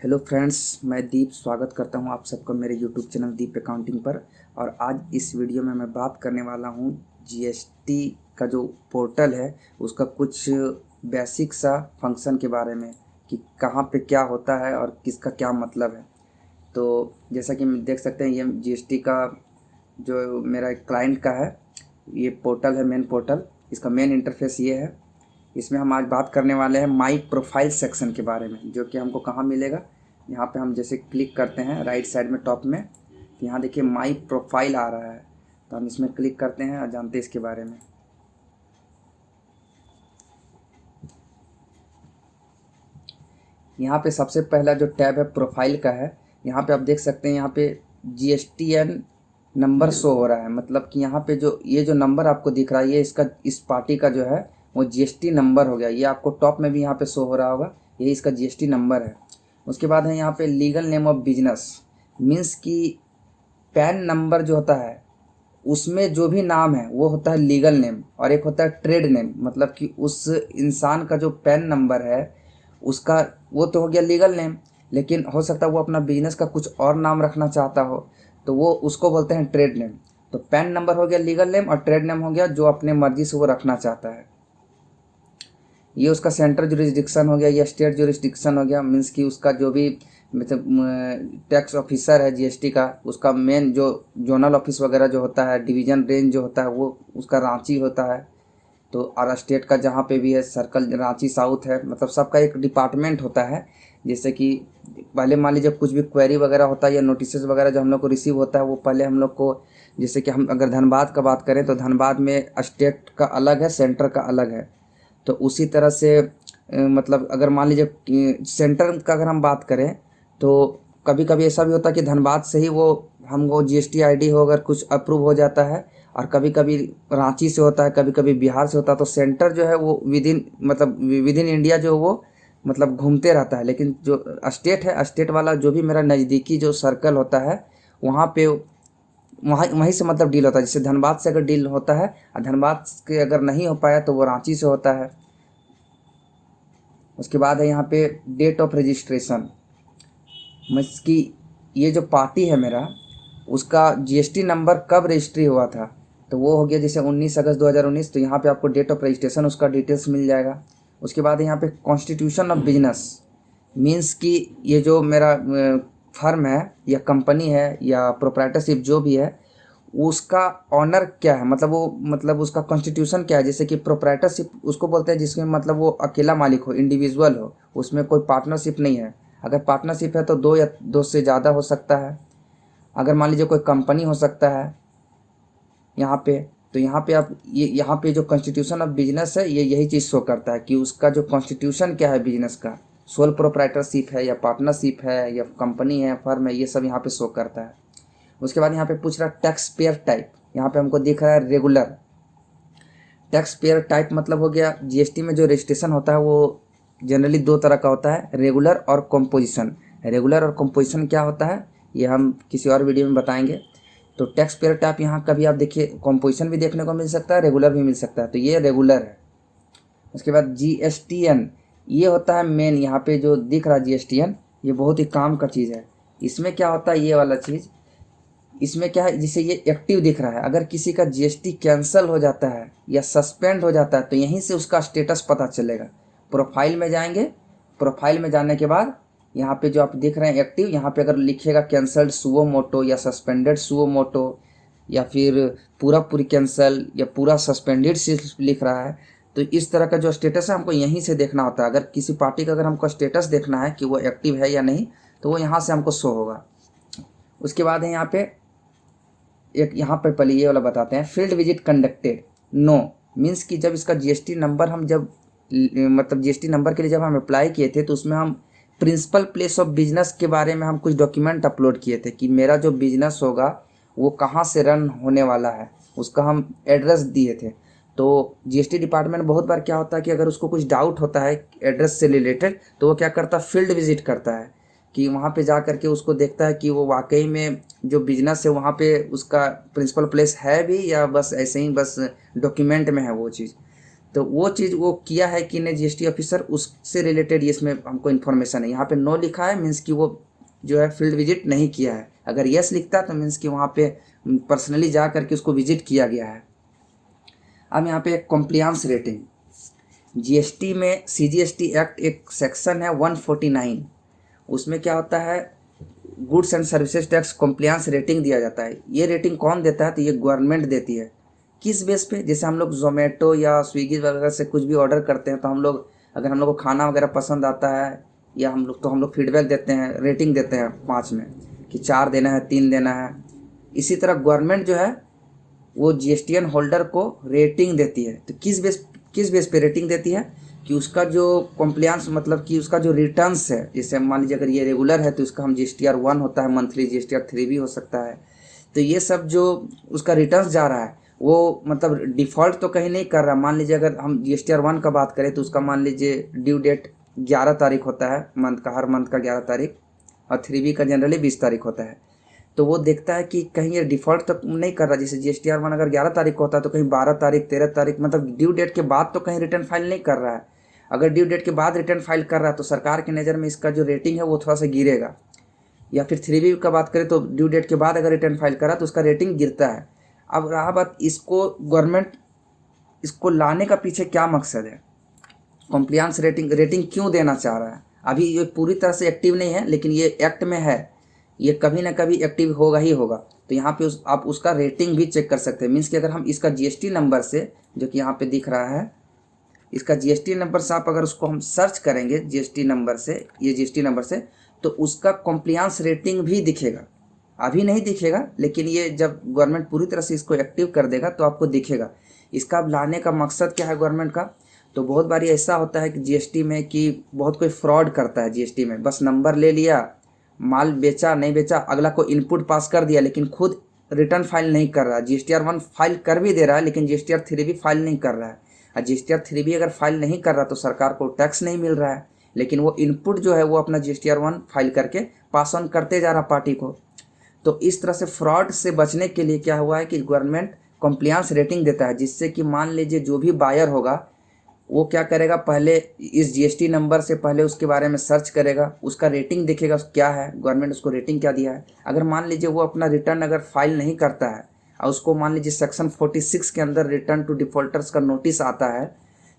Hello friends, मैं दीप स्वागत करता हूं आप सबका मेरे यूट्यूब चैनल दीप अकाउंटिंग पर। और आज इस वीडियो में मैं बात करने वाला हूं जीएसटी का जो पोर्टल है उसका कुछ बेसिक सा फंक्शन के बारे में कि कहां पे क्या होता है और किसका क्या मतलब है। तो जैसा कि देख सकते हैं, ये जीएसटी का जो मेरा एक क्लाइंट का है, ये पोर्टल है, मेन पोर्टल। इसका मेन इंटरफेस ये है। इसमें हम आज बात करने वाले हैं माई प्रोफाइल सेक्शन के बारे में, जो कि हमको कहाँ मिलेगा। यहाँ पे हम जैसे क्लिक करते हैं राइट साइड में टॉप में, तो यहाँ देखिए माई प्रोफाइल आ रहा है। तो हम इसमें क्लिक करते हैं और जानते हैं इसके बारे में। यहाँ पे सबसे पहला जो टैब है प्रोफाइल का है। यहाँ पे आप देख सकते हैं, यहाँ पे GSTN नंबर शो हो रहा है। मतलब कि यहाँ पे जो ये जो नंबर आपको दिख रहा है, ये इसका इस पार्टी का जो है वो GST नंबर हो गया। ये आपको टॉप में भी यहाँ पे शो हो रहा होगा, ये इसका GST नंबर है। उसके बाद है यहाँ पे legal name of business, means कि पैन नंबर जो होता है उसमें जो भी नाम है वो होता है लीगल नेम, और एक होता है ट्रेड नेम। मतलब कि उस इंसान का जो पैन नंबर है उसका वो तो हो गया लीगल नेम, लेकिन हो सकता है वो अपना बिजनेस का कुछ और नाम रखना चाहता हो, तो वो उसको बोलते हैं ट्रेड नेम। तो पैन नंबर हो गया लीगल नेम, और ट्रेड नेम हो गया जो अपने मर्जी से वो रखना चाहता है। ये उसका सेंट्रल जुरिस्डिक्शन हो गया, या स्टेट जुरिस्डिक्शन हो गया। मीन्स कि उसका जो भी मतलब टैक्स ऑफिसर है जीएसटी का, उसका मेन जो जोनल ऑफिस वगैरह जो होता है, डिवीजन रेंज जो होता है वो उसका रांची होता है। तो और स्टेट का जहाँ पे भी है, सर्कल रांची साउथ है, मतलब सबका एक डिपार्टमेंट होता है। जैसे कि पहले मान लीजिए कुछ भी क्वेरी वगैरह होता है या नोटिस वगैरह जो हम लोग को रिसीव होता है, वो पहले हम लोग को, जैसे कि हम अगर धनबाद का बात करें तो धनबाद में स्टेट का अलग है, सेंटर का अलग है। तो उसी तरह से मतलब अगर मान लीजिए सेंटर का अगर हम बात करें, तो कभी कभी ऐसा भी होता है कि धनबाद से ही वो हमको जीएसटी आईडी हो अगर कुछ अप्रूव हो जाता है, और कभी कभी रांची से होता है, कभी कभी बिहार से होता है। तो सेंटर जो है वो विद इन इंडिया जो वो मतलब घूमते रहता है। लेकिन जो स्टेट है, स्टेट वाला जो भी मेरा नज़दीकी जो सर्कल होता है वहाँ पे वहाँ वहीं से मतलब डील होता है। जैसे धनबाद से अगर डील होता है और धनबाद के अगर नहीं हो पाया तो वो रांची से होता है। उसके बाद है यहाँ पे डेट ऑफ रजिस्ट्रेशन, मीन्स कि ये जो पार्टी है मेरा, उसका जीएसटी नंबर कब रजिस्ट्री हुआ था, तो वो हो गया जैसे 19 अगस्त 2019। तो यहाँ पे आपको डेट ऑफ रजिस्ट्रेशन उसका डिटेल्स मिल जाएगा। उसके बाद यहाँ पे कॉन्स्टिट्यूशन ऑफ बिजनेस, मीन्स कि ये जो मेरा फर्म है या कंपनी है या प्रोप्राइटरशिप जो भी है, उसका ऑनर क्या है, मतलब वो मतलब उसका कॉन्स्टिट्यूशन क्या है। जैसे कि प्रोप्राइटरशिप उसको बोलते हैं जिसमें मतलब वो अकेला मालिक हो, इंडिविजुअल हो, उसमें कोई पार्टनरशिप नहीं है। अगर पार्टनरशिप है तो दो या दो से ज़्यादा हो सकता है। अगर मान लीजिए कोई कंपनी हो सकता है यहाँ पे, तो यहाँ पे आप ये यहाँ पे जो कॉन्स्टिट्यूशन ऑफ बिजनेस है, ये यही चीज़ शो करता है कि उसका जो कॉन्स्टिट्यूशन क्या है बिजनेस का, सोल प्रोप्राइटरशिप है या पार्टनरशिप है या कंपनी है, फर्म है, ये सब यहाँ पे शो करता है। उसके बाद यहाँ पे पूछ रहा है टैक्स पेयर टाइप। यहाँ पे हमको दिख रहा है रेगुलर। टैक्स पेयर टाइप मतलब हो गया जीएसटी में जो रजिस्ट्रेशन होता है वो जनरली दो तरह का होता है, रेगुलर और कंपोजिशन। रेगुलर और कंपोजिशन क्या होता है ये हम किसी और वीडियो में बताएंगे। तो टैक्स पेयर टाइप यहाँ कभी आप देखिए कंपोजिशन भी देखने को मिल सकता है, रेगुलर भी मिल सकता है, तो ये रेगुलर है। उसके बाद जीएसटीएन, ये होता है मेन। यहाँ पे जो दिख रहा है जीएसटीएन, ये बहुत ही काम का चीज़ है। इसमें क्या होता है ये वाला चीज़, इसमें क्या है, जिसे ये एक्टिव दिख रहा है, अगर किसी का जीएसटी कैंसिल हो जाता है या सस्पेंड हो जाता है तो यहीं से उसका स्टेटस पता चलेगा। प्रोफाइल में जाएंगे, प्रोफाइल में जाने के बाद यहाँ पे जो आप देख रहे हैं एक्टिव, यहाँ पे अगर लिखेगा कैंसल्ड सुओ मोटो या सस्पेंडेड सुओ मोटो, या फिर पूरा पूरी कैंसल या पूरा सस्पेंडेड से लिख रहा है, तो इस तरह का जो स्टेटस है हमको यहीं से देखना होता है। अगर किसी पार्टी का अगर हमको स्टेटस देखना है कि वो एक्टिव है या नहीं, तो वो यहाँ से हमको शो होगा। उसके बाद है यहाँ पे एक, यहाँ पर पहले ये वाला बताते हैं, field visit conducted no, means कि जब इसका जीएसटी नंबर हम जब मतलब जीएसटी नंबर के लिए जब हम अप्लाई किए थे तो उसमें हम प्रिंसिपल प्लेस ऑफ बिजनेस के बारे में हम कुछ डॉक्यूमेंट अपलोड किए थे कि मेरा जो बिजनेस होगा वो कहाँ से रन होने वाला है, उसका हम एड्रेस दिए थे। तो जीएसटी डिपार्टमेंट बहुत बार क्या होता है कि अगर उसको कुछ डाउट होता है एड्रेस से रिलेटेड, तो वो क्या करता है, फील्ड विजिट करता है कि वहाँ पे जा करके उसको देखता है कि वो वाकई में जो बिजनेस है वहाँ पे उसका प्रिंसिपल प्लेस है भी, या बस ऐसे ही बस डॉक्यूमेंट में है वो चीज़। तो वो चीज़ वो किया है कि नहीं जीएसटी ऑफिसर, उससे रिलेटेड इसमें हमको इन्फॉर्मेशन है। यहाँ पे नो लिखा है मीन्स कि वो जो है फील्ड विजिट नहीं किया है। अगर यस लिखता तो मीन्स कि वहाँ पे पर्सनली जा करके उसको विजिट किया गया है। अब यहाँ पे कॉम्प्लियंस रेटिंग, जीएसटी में सीजीएसटी एक्ट एक सेक्शन है 149, उसमें क्या होता है goods and services tax compliance rating दिया जाता है। ये रेटिंग कौन देता है? तो ये गवर्नमेंट देती है। किस बेस पे? जैसे हम लोग जोमेटो या स्विगी वगैरह से कुछ भी ऑर्डर करते हैं तो हम लोग, अगर हम लोग को खाना वगैरह पसंद आता है या हम लोग फीडबैक देते हैं, रेटिंग देते हैं 5 में कि 4 देना है, 3 देना है। इसी तरह गवर्नमेंट जो है वो जीएसटीएन होल्डर को रेटिंग देती है। तो किस बेस पे रेटिंग देती है? कि उसका जो कॉम्प्लियंस, मतलब कि उसका जो रिटर्न्स है, जैसे मान लीजिए अगर ये रेगुलर है तो उसका हम जीएसटीआर 1 होता है, मंथली जीएसटीआर 3 भी हो सकता है। तो ये सब जो उसका रिटर्न्स जा रहा है वो मतलब डिफ़ॉल्ट तो कहीं नहीं कर रहा। मान लीजिए अगर हम जीएसटीआर 1 का बात करें तो उसका मान लीजिए ड्यू डेट 11 तारीख होता है मंथ का, हर मंथ का 11 तारीख, और 3B का जनरली 20 तारीख होता है। तो वो देखता है कि कहीं ये डिफ़ॉल्ट तो नहीं कर रहा। जैसे जीएसटीआर 1 अगर 11 तारीख को होता है तो कहीं 12 तारीख, 13 तारीख, मतलब ड्यू डेट के बाद तो कहीं रिटर्न फाइल नहीं कर रहा है। अगर ड्यू डेट के बाद रिटर्न फाइल कर रहा है तो सरकार की नज़र में इसका जो रेटिंग है वो थोड़ा सा गिरेगा। या फिर 3B का बात करें तो ड्यू डेट के बाद अगर रिटर्न फाइल करा तो उसका रेटिंग गिरता है। अब रहा बात, इसको गवर्नमेंट इसको लाने का पीछे क्या मकसद है? कॉम्प्लियंस रेटिंग क्यों देना चाह रहा है? अभी ये पूरी तरह से एक्टिव नहीं है लेकिन ये एक्ट में है, ये कभी ना कभी एक्टिव होगा ही होगा। तो यहाँ पे आप उसका रेटिंग भी चेक कर सकते हैं। मीन्स कि अगर हम इसका जीएसटी नंबर से, जो कि यहाँ पे दिख रहा है, इसका जीएसटी नंबर से आप अगर उसको हम सर्च करेंगे जीएसटी नंबर से, ये जीएसटी नंबर से, तो उसका कॉम्प्लियंस रेटिंग भी दिखेगा। अभी नहीं दिखेगा लेकिन ये जब गवर्नमेंट पूरी तरह से इसको एक्टिव कर देगा तो आपको दिखेगा। इसका लाने का मकसद क्या है गवर्नमेंट का? तो बहुत बारी ऐसा होता है कि जीएसटी में कि बहुत कोई फ्रॉड करता है जीएसटी में, बस नंबर ले लिया, माल बेचा नहीं बेचा, अगला को इनपुट पास कर दिया लेकिन खुद रिटर्न फाइल नहीं कर रहा है। जीएसटीआर 1 फाइल कर भी दे रहा है लेकिन जीएसटीआर 3 भी फाइल नहीं कर रहा है। और जीएसटीआर 3 भी अगर फाइल नहीं कर रहा तो सरकार को टैक्स नहीं मिल रहा है, लेकिन वो इनपुट जो है वो अपना जीएसटीआर 1 फाइल करके पास ऑन करते जा रहा पार्टी को। तो इस तरह से फ्रॉड से बचने के लिए क्या हुआ है कि गवर्नमेंट कॉम्प्लियंस रेटिंग देता है, जिससे कि मान लीजिए जो भी बायर होगा वो क्या करेगा, पहले इस जीएसटी नंबर से पहले उसके बारे में सर्च करेगा, उसका रेटिंग देखेगा क्या है, गवर्नमेंट उसको रेटिंग क्या दिया है। अगर मान लीजिए वो अपना रिटर्न अगर फाइल नहीं करता है और उसको मान लीजिए सेक्शन 46 के अंदर रिटर्न टू डिफॉल्टर्स का नोटिस आता है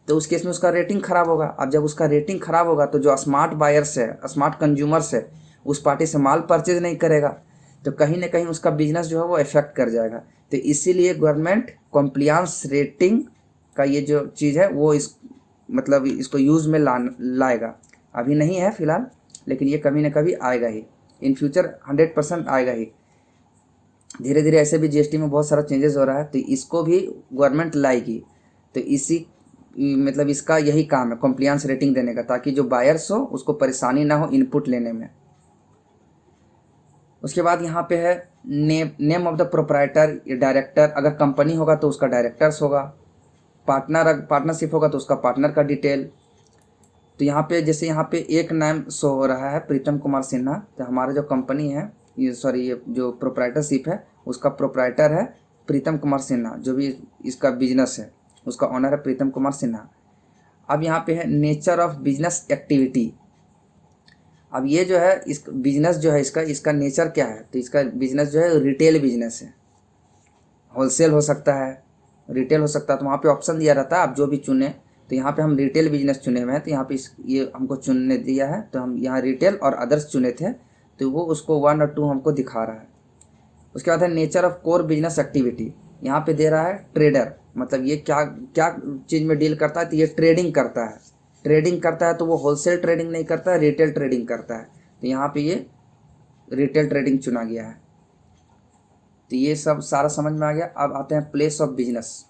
तो उस केस में उसका रेटिंग ख़राब होगा। अब जब उसका रेटिंग ख़राब होगा तो जो स्मार्ट बायर्स है, स्मार्ट कंज्यूमर्स है, उस पार्टी से माल परचेज नहीं करेगा, तो कहीं ना कहीं उसका बिजनेस जो है वो इफेक्ट कर जाएगा। तो इसीलिए गवर्नमेंट कॉम्प्लियंस रेटिंग का ये जो चीज़ है वो मतलब इसको यूज़ में लाएगा। अभी नहीं है फ़िलहाल, लेकिन ये कभी ना कभी आएगा ही, इन फ्यूचर 100% आएगा ही। धीरे धीरे ऐसे भी जीएसटी में बहुत सारा चेंजेस हो रहा है तो इसको भी गवर्नमेंट लाएगी। तो इसी मतलब इसका यही काम है कॉम्प्लियंस रेटिंग देने का, ताकि जो बायर्स हो उसको परेशानी ना हो इनपुट लेने में। उसके बाद यहाँ पे है name of the proprietor, director, अगर कंपनी होगा तो उसका डायरेक्टर्स होगा, पार्टनरशिप होगा तो उसका पार्टनर का डिटेल। तो यहाँ पे जैसे यहाँ पे एक नाम शो हो रहा है प्रीतम कुमार सिन्हा, तो हमारा जो कंपनी है ये जो प्रोप्राइटरशिप है उसका प्रोप्राइटर है प्रीतम कुमार सिन्हा, जो भी इसका बिजनेस है उसका ऑनर है प्रीतम कुमार सिन्हा। अब यहाँ पे है नेचर ऑफ बिजनेस एक्टिविटी। अब ये जो है इस बिजनेस जो है इसका नेचर क्या है, तो इसका बिजनेस जो है रिटेल बिजनेस है, होलसेल हो सकता है, रिटेल हो सकता है। तो वहाँ पे ऑप्शन दिया रहता है आप जो भी चुने, तो यहाँ पे हम रिटेल बिजनेस चुने हुए हैं तो यहाँ पे ये हमको चुनने दिया है, तो हम यहाँ रिटेल और अदर्स चुने थे तो वो उसको 1 और 2 हमको दिखा रहा है। उसके बाद है nature of core business activity, यहाँ पे दे रहा है ट्रेडर, मतलब ये क्या क्या चीज़ में डील करता है, तो ये ट्रेडिंग करता है। ट्रेडिंग करता है तो वो होलसेल ट्रेडिंग नहीं करता है, रिटेल ट्रेडिंग करता है, तो यहाँ पे ये रिटेल ट्रेडिंग चुना गया है। तो ये सब सारा समझ में आ गया। अब आते हैं place of business.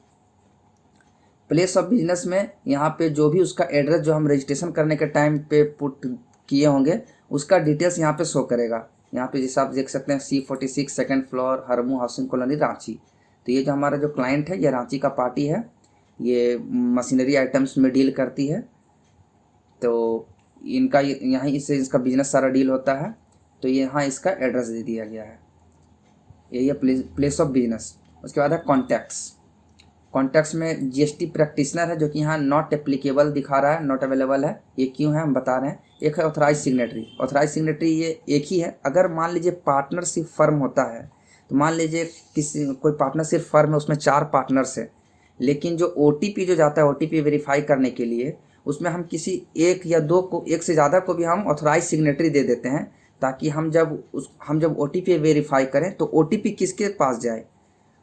Place of business में यहाँ पे जो भी उसका एड्रेस जो हम रजिस्ट्रेशन करने के टाइम पे पुट किए होंगे उसका डिटेल्स यहाँ पे शो करेगा। यहाँ पे जैसे आप देख सकते हैं C46 second floor Harmu housing colony Ranchi. तो ये जो हमारा जो क्लाइंट है ये रांची का पार्टी है, ये मशीनरी आइटम्स में डील करती है, तो इनका यहाँ इससे इसका बिजनेस सारा डील होता है। तो यहाँ इसका एड्रेस दे दिया गया है, यही है प्लेस ऑफ बिजनेस। उसके बाद है कॉन्टैक्ट्स। कॉन्टैक्ट्स में जीएसटी प्रैक्टिशनर है जो कि यहाँ नॉट एप्लीकेबल दिखा रहा है, नॉट अवेलेबल है। ये क्यों है हम बता रहे हैं। एक है ऑथराइज सिग्नेटरी। ऑथराइज सिग्नेटरी ये एक ही है। अगर मान लीजिए पार्टनरशिप फर्म होता है, तो मान लीजिए किसी कोई पार्टनरशिप फर्म है, उसमें 4 पार्टनर्स है, लेकिन जो ओटीपी जो जाता है ओटीपी वेरीफाई करने के लिए, उसमें हम किसी एक या दो को, एक से ज़्यादा को भी हम ऑथराइज सिग्नेटरी दे देते हैं, ताकि हम जब ओटीपी वेरीफाई करें तो ओटीपी किसके पास जाए,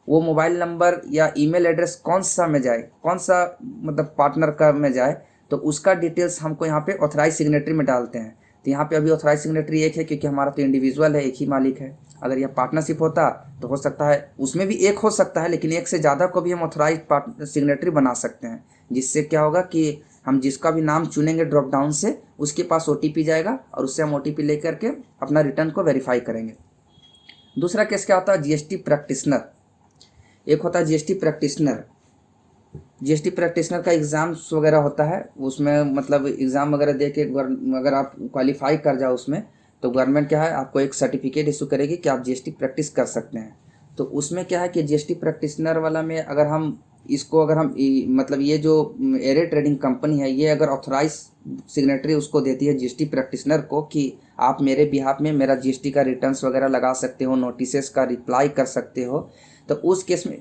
वो मोबाइल नंबर या ईमेल एड्रेस कौन सा में जाए, कौन सा मतलब पार्टनर का में जाए, तो उसका डिटेल्स हमको यहाँ पे ऑथराइज सिग्नेटरी में डालते हैं। तो यहाँ पे अभी ऑथराइज सिग्नेटरी एक है, क्योंकि हमारा तो इंडिविजुअल है, एक ही मालिक है। अगर यह पार्टनरशिप होता तो हो सकता है उसमें भी एक हो सकता है, लेकिन एक से ज़्यादा को भी हम ऑथराइज सिग्नेटरी बना सकते हैं, जिससे क्या होगा कि हम जिसका भी नाम चुनेंगे ड्रॉप डाउन से, उसके पास ओटीपी जाएगा और उससे हम ओटीपी लेकर के अपना रिटर्न को वेरीफाई करेंगे। दूसरा केस क्या होता है, जीएसटी प्रैक्टिशनर। एक होता है जीएसटी प्रैक्टिशनर। जीएसटी प्रैक्टिशनर का एग्ज़ाम्स वगैरह होता है, उसमें मतलब एग्ज़ाम वगैरह दे के अगर आप क्वालिफाई कर जाओ उसमें, तो गवर्नमेंट क्या है आपको एक सर्टिफिकेट इशू करेगी कि आप जीएसटी प्रैक्टिस कर सकते हैं। तो उसमें क्या है कि जीएसटी प्रैक्टिशनर वाला में अगर हम मतलब ये जो एरे ट्रेडिंग कंपनी है, ये अगर ऑथराइज सिग्नेटरी उसको देती है जीएसटी प्रैक्टिशनर को कि आप मेरे बिहाफ में मेरा जीएसटी का रिटर्न्स वगैरह लगा सकते हो, नोटिसेस का रिप्लाई कर सकते हो, तो उस केस में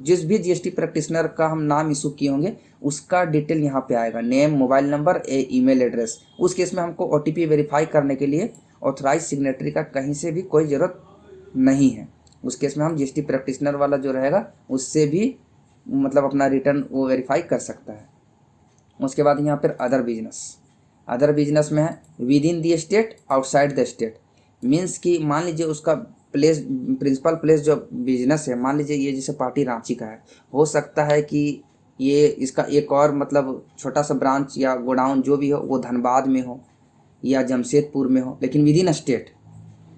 जिस भी जीएसटी प्रैक्टिशनर का हम नाम इशू किए होंगे, उसका डिटेल यहाँ पे आएगा, name, mobile number, email address. उस केस में हमको ओटीपी वेरीफाई करने के लिए ऑथराइज सिग्नेटरी का कहीं से भी कोई ज़रूरत नहीं है। उस केस में हम जीएसटी प्रैक्टिशनर वाला जो रहेगा उससे भी मतलब अपना रिटर्न वो वेरीफाई कर सकता है। उसके बाद यहाँ पर अदर बिजनेस में है with in the state, outside the state. Means कि मान लीजिए उसका प्रिंसिपल प्लेस जो बिजनेस है, मान लीजिए ये जैसे पार्टी रांची का है, हो सकता है कि ये इसका एक और मतलब छोटा सा ब्रांच या गोडाउन जो भी हो वो धनबाद में हो या जमशेदपुर में हो, लेकिन विद इन स्टेट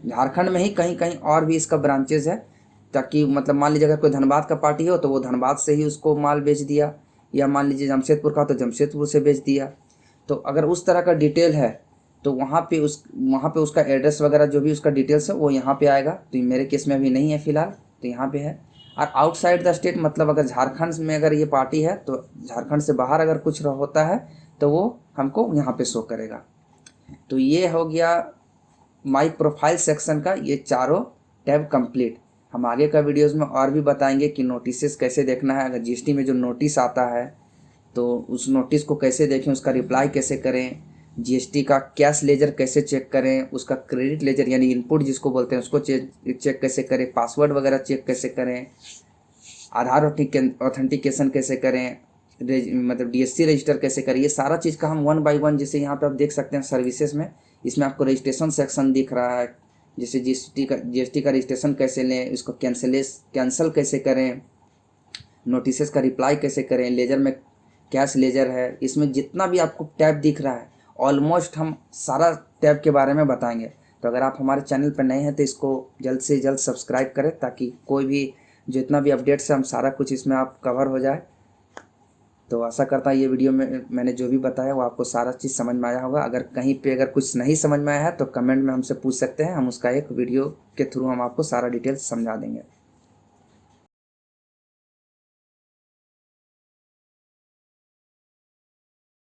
झारखंड में ही कहीं कहीं और भी इसका ब्रांचेज है, ताकि मतलब मान लीजिए अगर कोई धनबाद का पार्टी हो तो वो धनबाद से ही उसको माल बेच दिया, या मान लीजिए जमशेदपुर का तो जमशेदपुर से बेच दिया। तो अगर उस तरह का डिटेल है तो वहाँ पे उसका एड्रेस वगैरह जो भी उसका डिटेल्स है वो यहाँ पे आएगा। तो मेरे केस में अभी नहीं है फ़िलहाल, तो यहाँ पे है। और आउटसाइड द स्टेट मतलब अगर झारखंड में अगर ये पार्टी है तो झारखंड से बाहर अगर कुछ होता है तो वो हमको यहाँ पे शो करेगा। तो ये हो गया माई प्रोफाइल सेक्शन का ये चारों टैब कंप्लीट। हम आगे का वीडियोज़ में और भी बताएंगे कि नोटिस कैसे देखना है। अगर जीएसटी में जो नोटिस आता है तो उस नोटिस को कैसे देखें, उसका रिप्लाई कैसे करें, जीएसटी का कैश लेजर कैसे चेक करें, उसका क्रेडिट लेजर यानी इनपुट जिसको बोलते हैं उसको चेक कैसे करें, पासवर्ड वगैरह चेक कैसे करें, आधार ऑथेंटिकेशन कैसे करें, मतलब डीएससी रजिस्टर कैसे करें, ये सारा चीज़ का हम 1 बाय 1 जैसे यहाँ पे आप देख सकते हैं सर्विसेज में, इसमें आपको रजिस्ट्रेशन सेक्शन दिख रहा है। जैसे जीएसटी का रजिस्ट्रेशन कैसे लें, उसको कैंसिल कैसे करें, नोटिस का रिप्लाई कैसे करें, लेजर में कैश लेजर है, इसमें जितना भी आपको टैब दिख रहा है ऑलमोस्ट हम सारा टैब के बारे में बताएंगे। तो अगर आप हमारे चैनल पर नए हैं तो इसको जल्द से जल्द सब्सक्राइब करें, ताकि कोई भी जितना भी अपडेट्स है हम सारा कुछ इसमें आप कवर हो जाए। तो आशा करता हूँ ये वीडियो में मैंने जो भी बताया वो आपको सारा चीज़ समझ में आया होगा। अगर कहीं पे अगर कुछ नहीं समझ में आया है तो कमेंट में हमसे पूछ सकते हैं, हम उसका एक वीडियो के थ्रू हम आपको सारा डिटेल्स समझा देंगे।